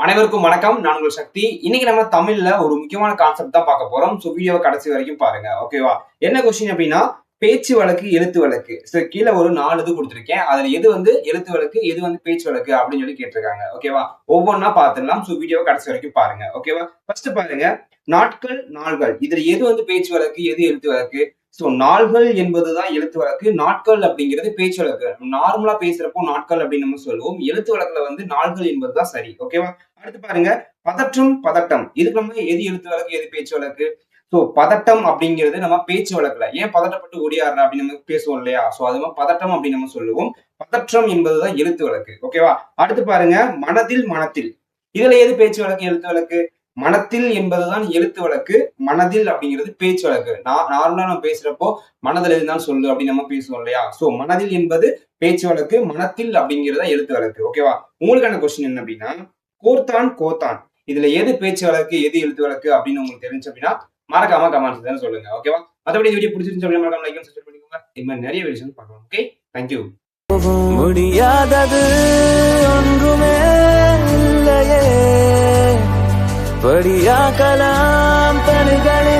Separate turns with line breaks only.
அனைவருக்கும் வணக்கம். நான் உங்கள் சக்தி. இன்னைக்கு நம்ம தமிழ்ல ஒரு முக்கியமான கான்செப்ட் தான் பார்க்க போறோம். சோ வீடியோவை கடைசி வரைக்கும் பாருங்க. ஓகேவா? என்ன கொஸ்டின் அப்படின்னா பேச்சு வழக்கு, எழுத்து வழக்கு. சோ கீழே ஒரு 4 இது கொடுத்திருக்கேன். அதுல எது எழுத்து வழக்கு, எது பேச்சு வழக்கு அப்படின்னு சொல்லி கேட்டிருக்காங்க. ஓகேவா? ஒவ்வொன்னா பார்த்துடலாம். சோ வீடியோவை கடைசி வரைக்கும் பாருங்க. ஓகேவா? ஃபர்ஸ்ட் பாருங்க, நாட்கள், நாள்கள். இதுல எது பேச்சு வழக்கு, எது எழுத்து வழக்கு? சோ நாள்கள் என்பதுதான் எழுத்து வழக்கு, நாட்கள் அப்படிங்கிறது பேச்சு வழக்கு. நார்மலா பேசுறப்போ நாட்கள் அப்படின்னு நம்ம சொல்லுவோம். எழுத்து வழக்குல நாள்கள் என்பதுதான் சரி. ஓகேவா? அடுத்து பாருங்க, பதற்றம், பதட்டம். இதுக்கு நம்ம எது எழுத்து வழக்கு, எது பேச்சு வழக்கு? சோ பதட்டம் அப்படிங்கிறது நம்ம பேச்சு வழக்குல ஏன் பதட்டப்பட்டு ஓடியாடுற அப்படின்னு நம்ம பேசுவோம் இல்லையா? சோ அது மாதிரி பதட்டம் அப்படின்னு நம்ம சொல்லுவோம். பதற்றம் என்பதுதான் எழுத்து வழக்கு. ஓகேவா? அடுத்து பாருங்க, மனதில், மனத்தில். இதுல எது பேச்சு வழக்கு, எழுத்து வழக்கு? மனத்தில் என்பதுதான் எழுத்து வழக்கு, மனதில் அப்படிங்கிறது பேச்சு வழக்கு. நார்மலா நம்ம பேசுறப்போ மனதில் இருந்தாலும் சொல்லு அப்படின்னு நம்ம பேசுவோம் இல்லையா? சோ மனதில் என்பது பேச்சு வழக்கு, மனத்தில் அப்படிங்கிறதா எழுத்து வழக்கு. ஓகேவா? உங்களுக்கான கொஸ்டின் என்ன அப்படின்னா, கோர்த்தான், கோத்தான். இதுல எது பேச்சு வழக்கு, எது எழுத்து வழக்கு அப்படின்னு உங்களுக்கு தெரிஞ்சு அப்படின்னா மறக்காம கமெண்ட்ஸ் சொல்லுங்க. ஓகேவா? மற்றபடி இந்த வீடியோ பிடிச்சிருந்துச்சு அப்படின்னா மறக்காம லைக் சப்ஸ்கிரைப் பண்ணிக்கோங்க. இது மாதிரி நிறைய வீடியோஸ் பார்க்கலாம். Okay, thank you.
முடியாதது ஒன்றுமே இல்லையே, படியாக்கலாம் பணிகளே.